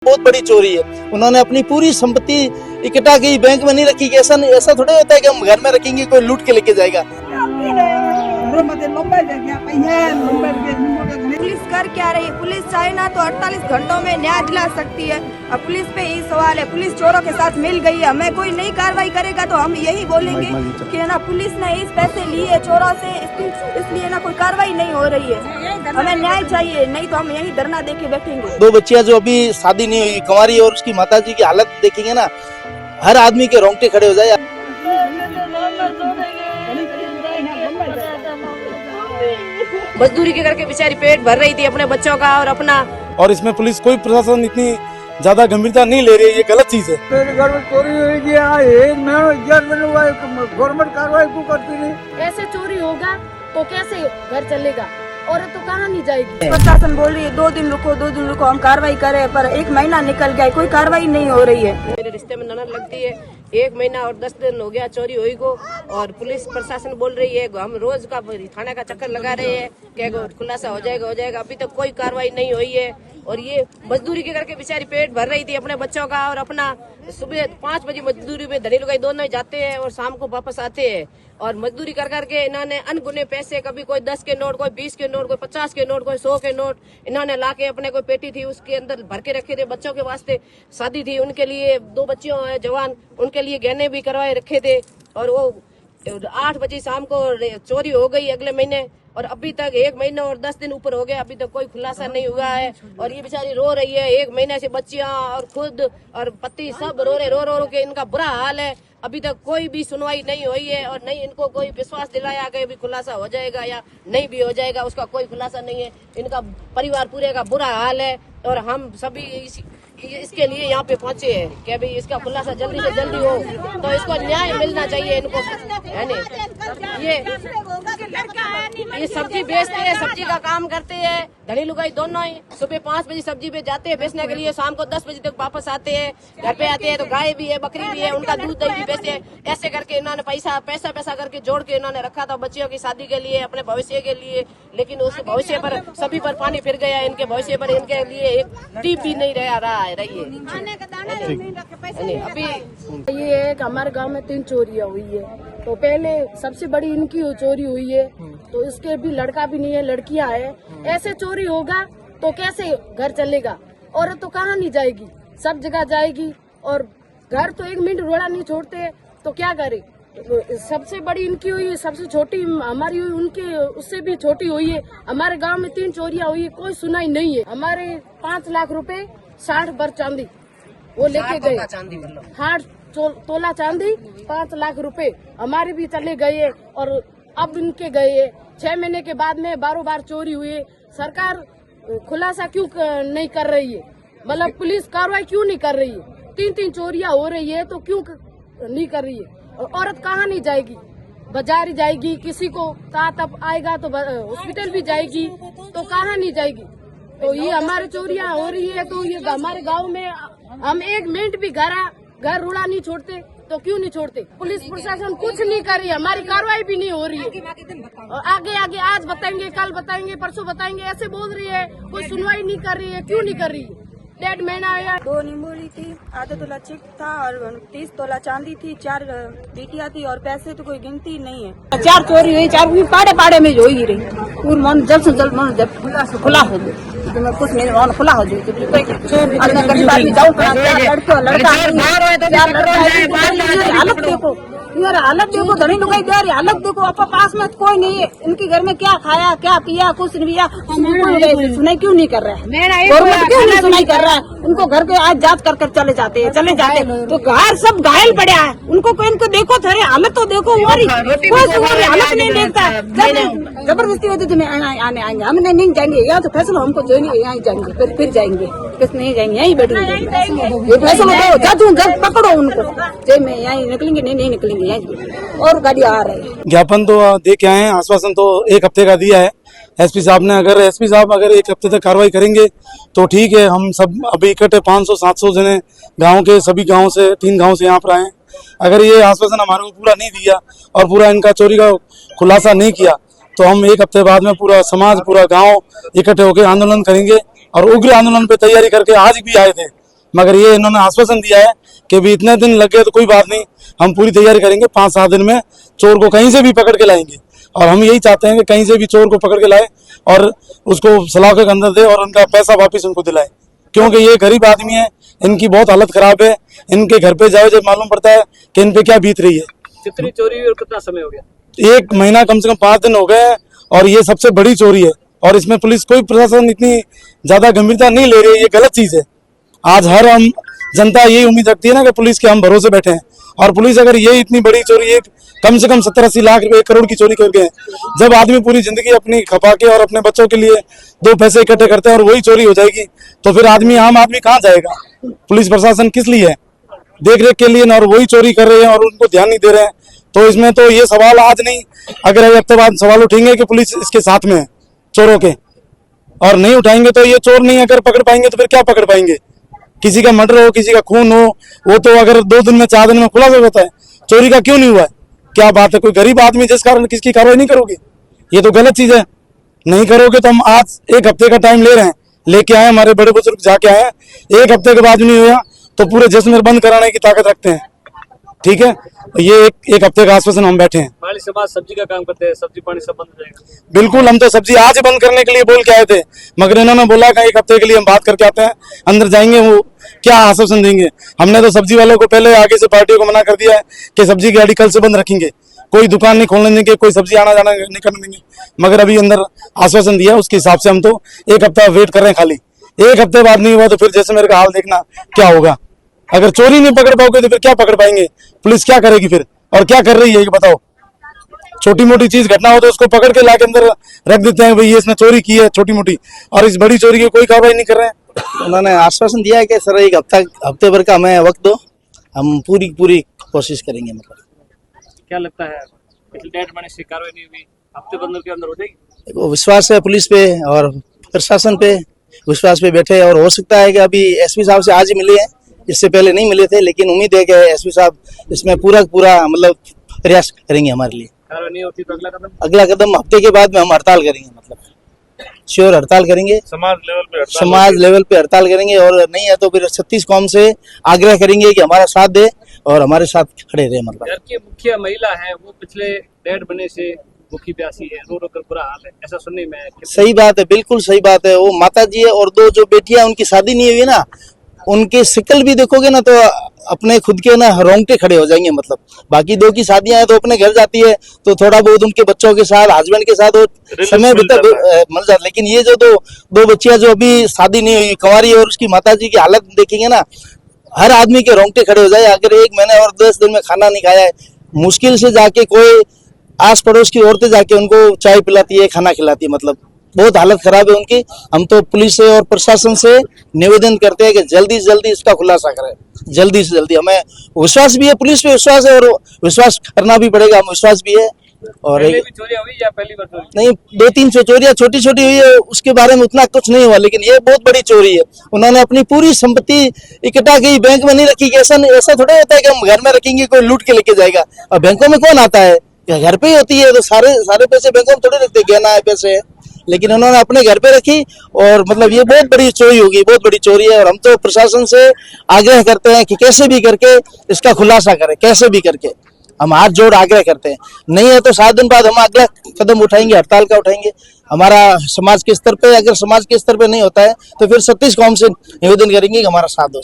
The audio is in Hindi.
बहुत बड़ी चोरी है। उन्होंने अपनी पूरी संपत्ति इकट्ठा की, बैंक में नहीं रखी। ऐसा थोड़ा होता है कि हम घर में रखेंगे कोई लूट के लेके जाएगा। पुलिस कर क्या रही है? पुलिस चाहे ना तो 48 घंटों में न्याय दिला सकती है। अब पुलिस पे ही सवाल है, पुलिस चोरों के साथ मिल गई है, हमें कोई नई कार्रवाई करेगा तो हम यही बोलेंगे कि ना पुलिस ने इस पैसे लिए चोरों से, इसलिए ना कोई कार्रवाई नहीं हो रही है। हमें न्याय चाहिए, नहीं तो हम यही धरना देके बैठेंगे। 2 बच्चियां जो अभी शादी नहीं हुई, कुंवारी, और उसकी माताजी की हालत देखेंगे ना, हर आदमी के रोंगटे खड़े हो जाए। मजदूरी के करके बेचारी पेट भर रही थी अपने बच्चों का और अपना, और इसमें पुलिस कोई प्रशासन इतनी ज्यादा गंभीरता नहीं ले रही है। ये गलत चीज है। मेरे घर में चोरी हुई गवर्नमेंट कार्रवाई क्यों करती नहीं? ऐसे चोरी होगा तो कैसे घर चलेगा? औरत तो कहाँ नहीं जाएगी? प्रशासन बोल रही है 2 दिन रुको, हम कार्रवाई करें, पर 1 महीना निकल गया, कोई कार्रवाई नहीं हो रही है। मेरे रिश्ते में ननद लगती है, 1 महीना और 10 दिन हो गया चोरी हुई को, और पुलिस प्रशासन बोल रही है हम रोज का थाना का चक्कर लगा रहे हैं कि खुलासा हो जाएगा। अभी तक कोई कार्रवाई नहीं हुई है। और ये मजदूरी के करके बेचारी पेट भर रही थी अपने बच्चों का और अपना। सुबह 5 बजे मजदूरी में धनी लुगाई दोनों ही जाते हैं और शाम को वापस आते हैं। और मजदूरी कर करके इन्होंने अनगुने पैसे, कभी कोई 10 के नोट, कोई 20 के नोट, कोई 50 के नोट, कोई 100 के नोट, इन्होंने लाके अपने कोई पेटी थी उसके अंदर भर के रखे थे। बच्चों के वास्ते शादी थी, उनके लिए 2 बच्चियों है जवान, उनके लिए गहने भी करवाए रखे थे। और वो 8 बजे शाम को चोरी हो गई अगले महीने, और अभी तक 1 महीना और 10 दिन ऊपर हो गया, अभी तक कोई खुलासा नहीं हुआ है। और ये बेचारी रो रही है, 1 महीने से बच्चियां और खुद और पति सब रो रो के इनका बुरा हाल है। अभी तक कोई भी सुनवाई नहीं हुई है और नहीं इनको कोई विश्वास दिलाया कि अभी खुलासा हो जाएगा या नहीं भी हो जाएगा, उसका कोई खुलासा नहीं है। इनका परिवार पूरे का बुरा हाल है और हम सभी इसके लिए यहाँ पे पहुँचे हैं कि अभी इसका खुलासा जल्दी से जल्दी हो, तो इसको न्याय मिलना चाहिए इनको, है नहीं? ये सब्जी बेचते हैं, सब्जी का काम करते हैं, धनी लुगाई दोनों ही। सुबह 5 बजे सब्जी पे जाते हैं बेचने के लिए, शाम को 10 बजे तक वापस आते हैं। घर पे आते हैं तो गाय भी है, बकरी भी है, उनका दूध दही भी बेचते हैं। ऐसे करके इन्होंने पैसा करके जोड़ के इन्होंने रखा था बच्चियों की शादी के लिए, अपने भविष्य के लिए, लेकिन उस भविष्य पर सभी पर पानी फिर गया। इनके भविष्य पर इनके लिए एक टीप भी नहीं रहा है रही है। अभी ये एक हमारे गांव में 3 चोरियां हुई है। तो पहले सबसे बड़ी इनकी चोरी हुई है, तो इसके भी लड़का भी नहीं है, लड़कियां है। ऐसे चोरी होगा तो कैसे घर चलेगा? औरत तो कहाँ नहीं जाएगी, सब जगह जाएगी। और घर तो 1 मिनट रोड़ा नहीं छोड़ते, तो क्या करे? सबसे बड़ी इनकी हुई है, सबसे छोटी हमारी हुई, उनके उससे भी छोटी हुई है। हमारे गांव में 3 चोरियां हुई है, कोई सुनाई नहीं है। हमारे 5 लाख रुपए 60 भर चांदी वो लेके गए, 8 तोला चांदी 5 लाख रुपए हमारे भी चले गए। और अब इनके गए 6 महीने के बाद में 12 बार चोरी हुई है। सरकार खुलासा क्यों नहीं कर रही है? मतलब पुलिस कार्रवाई क्यों नहीं कर रही है? 3 चोरियां हो रही है तो क्यों नहीं कर रही है? और औरत कहाँ नहीं जाएगी? बाजार ही जाएगी, किसी को कहा तब आएगा तो हॉस्पिटल भी जाएगी, तो कहाँ नहीं जाएगी? तो ये हमारे चोरियां हो रही है। तो ये हमारे गांव में हम 1 मिनट भी घर रुड़ा नहीं छोड़ते, तो क्यों नहीं छोड़ते? पुलिस प्रशासन कुछ नहीं कर रही है, हमारी कार्रवाई भी नहीं हो रही है। और आगे आज बताएंगे, कल बताएंगे, परसों बताएंगे, ऐसे बोल रही है, कोई सुनवाई नहीं कर रही है। क्यों नहीं कर रही है? 1.5 महीना आया। 2 नींबूरी थी, आधा तोला चिक था और 30 तोला चांदी थी, 4 बेटियां थी और पैसे तो कोई गिनती नहीं है। 4 चोरी हुई, 4 भी पाड़े में जो ही रही। मन जल्द से जल्द मन जब खुला हो जाए, तो मैं कुछ नहीं मन खुला हो जाए, तो गरीब आदमी जाऊँ, लड़का हालत देखो, यार हालत देखो, धनी लुगाई दे रही हालत देखो। आपके पास में कोई नहीं है, इनके घर में क्या खाया क्या पिया कुछ नहीं पिया, सुनाई क्यों नहीं कर रहा है? गवर्नमेंट क्यों नहीं सुनाई कर रहा है? उनको घर के आज जांच कर चले जाते हैं तो घर सब घायल पड़ा है। उनको देखो थोड़ी हालत तो देखो, कोई हालत नहीं देखता। जबरदस्ती होती तो आने आएंगे, हम नहीं जाएंगे, या तो फैसला हमको जो नहीं यहाँ जाएंगे, फिर जाएंगे, किस नहीं जाएंगे, यहीं बैठेंगे। फैसला दो, जब पकड़ो उनको, जब मैं यहीं निकलेंगे, नहीं निकलेंगे, और गाड़ी आ रही है। ज्ञापन तो दे के आए हैं, आश्वासन तो 1 हफ्ते का दिया है एसपी साहब ने। अगर एसपी साहब अगर 1 हफ्ते तक कार्रवाई करेंगे तो ठीक है। हम सब अभी इकट्ठे 500-700 जने गांव के, सभी गांव से 3 गांव से यहाँ पर आए। अगर ये आश्वासन हमारे को पूरा नहीं दिया और पूरा इनका चोरी का खुलासा नहीं किया, तो हम 1 हफ्ते बाद में पूरा समाज, पूरा गाँव इकट्ठे होकर आंदोलन करेंगे। और उग्र आंदोलन पे तैयारी करके आज भी आए थे, मगर ये इन्होंने आश्वासन दिया है कि भी इतने दिन लग गए तो कोई बात नहीं, हम पूरी तैयारी करेंगे, 5-7 दिन में चोर को कहीं से भी पकड़ के लाएंगे। और हम यही चाहते हैं कि कहीं से भी चोर को पकड़ के लाए और उसको सलाखों के अंदर दे और उनका पैसा वापस उनको दिलाए, क्योंकि ये गरीब आदमी है, इनकी बहुत हालत खराब है। इनके घर पे जाओ जब मालूम पड़ता है कि इन पे क्या बीत रही है। कितनी चोरी हुई और कितना समय हो गया? 1 महीना कम से कम 5 दिन हो गए हैं और ये सबसे बड़ी चोरी है। और इसमें पुलिस कोई प्रशासन इतनी ज्यादा गंभीरता नहीं ले रही है, ये गलत चीज है। आज हर हम जनता यही उम्मीद रखती है ना कि पुलिस के हम भरोसे बैठे हैं, और पुलिस अगर ये इतनी बड़ी चोरी, ये कम से कम 70-80 लाख रुपए 1 करोड़ की चोरी करके, जब आदमी पूरी जिंदगी अपनी खपा के और अपने बच्चों के लिए 2 पैसे इकट्ठे करते हैं और वही चोरी हो जाएगी, तो फिर आम आदमी कहाँ जाएगा? पुलिस प्रशासन किस लिए है? देख रेख के लिए ना, और वही चोरी कर रहे हैं और उनको ध्यान नहीं दे रहे हैं। तो इसमें तो ये सवाल आज नहीं, अगर एक हफ्ते बाद सवाल उठेंगे कि पुलिस इसके साथ में है चोरों के, और नहीं उठाएंगे तो ये चोर नहीं अगर पकड़ पाएंगे तो फिर क्या पकड़ पाएंगे? किसी का मर्डर हो, किसी का खून हो, वो तो अगर 2 दिन में 4 दिन में खुलासा होता है, चोरी का क्यों नहीं हुआ है? क्या बात है? कोई गरीब आदमी जिस कारण किसकी कार्रवाई नहीं करोगे? ये तो गलत चीज है। नहीं करोगे तो हम आज 1 हफ्ते का टाइम ले रहे हैं, लेके आए, हमारे बड़े बुजुर्ग जाके आए हैं, 1 हफ्ते के बाद नहीं हुआ तो पूरे जश्न बंद कराने की ताकत रखते हैं। ठीक है, ये एक हफ्ते का आश्वासन हम बैठे हैं। हमारी समाज सब्जी का काम करते हैं, सब्जी पानी सब बंद हो जाएगा। बिल्कुल, हम तो सब्जी आज ही बंद करने के लिए बोल के आए थे, मगर इन्होंने बोला कि 1 हफ्ते के लिए हम बात करके आते हैं, अंदर जाएंगे, वो क्या आश्वासन देंगे। हमने तो सब्जी वालों को पहले आगे से पार्टियों को मना कर दिया है कि सब्जी की गाड़ी कल से बंद रखेंगे, कोई दुकान नहीं खोलने देंगे, कोई सब्जी आना जाना नहीं करने देंगे। मगर अभी अंदर आश्वासन दिया, उसके हिसाब से हम तो 1 हफ्ता वेट कर रहे हैं। खाली 1 हफ्ते बाद नहीं हुआ तो फिर जैसे मेरे का हाल देखना क्या होगा। अगर चोरी नहीं पकड़ पाओगे तो फिर क्या पकड़ पाएंगे? पुलिस क्या करेगी फिर, और क्या कर रही है ये बताओ? छोटी मोटी चीज घटना हो तो उसको पकड़ के लाके अंदर रख देते हैं, भाई ये इसने चोरी की है छोटी मोटी, और इस बड़ी चोरी की कोई कार्रवाई नहीं कर रहे हैं। उन्होंने आश्वासन दिया है कि सर 1 हफ्ते भर का हमें वक्त दो, हम पूरी कोशिश करेंगे। मतलब क्या लगता है डेट बनने से कार्रवाई नहीं हुई, हफ्ते बंदर के अंदर हो जाएगी? वो विश्वास है पुलिस पे और प्रशासन पे, विश्वास पे बैठे, और हो सकता है कि अभी एसपी साहब से आज ही मिले हैं, इससे पहले नहीं मिले थे, लेकिन उम्मीद है कि एसपी साहब इसमें पूरा मतलब प्रयास करेंगे हमारे लिए। कार्रवाई नहीं होती तो अगला कदम हफ्ते के बाद में हम हड़ताल करेंगे, मतलब श्योर हड़ताल करेंगे, समाज लेवल पे हड़ताल करेंगे, और नहीं है तो फिर 36 कौम से आग्रह करेंगे कि हमारा साथ दे और हमारे साथ खड़े रहे। मतलब घर की मुखिया महिला है, वो पिछले 1.5 महीने से भूखी प्यासी है, रो रो कर बुरा हाल है, ऐसा सुनने में आया। सही बात है, बिल्कुल सही बात है। वो माता जी है और 2 जो बेटियां, उनकी शादी नहीं हुई ना, उनके शिकल भी देखोगे ना तो अपने खुद के ना रोंगटे खड़े हो जाएंगे। मतलब बाकी 2 की शादियां हैं तो अपने घर जाती है तो थोड़ा बहुत उनके बच्चों के साथ, हस्बैंड के साथ वो समय मिल जाता, लेकिन ये जो 2 बच्चियां जो अभी शादी नहीं हुई, कुंवारी, और उसकी माता जी की हालत देखेंगे ना, हर आदमी के रोंगटे खड़े हो जाए। अगर 1 महीने और 10 दिन में खाना नहीं खाया है, मुश्किल से जाके कोई आस पड़ोस की औरतें जाके उनको चाय पिलाती है, खाना खिलाती है, मतलब बहुत हालत खराब है उनकी। हम तो पुलिस से और प्रशासन से निवेदन करते हैं कि जल्दी से जल्दी इसका खुलासा करें, जल्दी से जल्दी। हमें विश्वास भी है, पुलिस पे विश्वास है, और विश्वास करना भी पड़ेगा, हम विश्वास भी है। और पहले भी चोरियां हुई या पहली बार चोरी? नहीं, 2-3 चोरियां छोटी छोटी हुई है, उसके बारे में उतना कुछ नहीं हुआ, लेकिन ये बहुत बड़ी चोरी है। उन्होंने अपनी पूरी संपत्ति इकट्ठा की, बैंक में नहीं रखी। ऐसा थोड़ा होता है कि हम घर में रखेंगे कोई लूट के लेके जाएगा। और बैंकों में कौन आता है? घर पे ही होती है, तो सारे पैसे बैंकों में थोड़े रखते, गहना है, पैसे है, लेकिन उन्होंने अपने घर पे रखी। और मतलब ये बहुत बड़ी चोरी होगी, बहुत बड़ी चोरी है। और हम तो प्रशासन से आग्रह करते हैं कि कैसे भी करके इसका खुलासा करें, कैसे भी करके हम हाथ जोड़ आग्रह करते हैं। नहीं है तो 7 दिन बाद हम अगला कदम उठाएंगे, हड़ताल का उठाएंगे हमारा समाज के स्तर पे। अगर समाज के स्तर पे नहीं होता है तो फिर 36 कौम से निवेदन करेंगे कि हमारा साथ दो।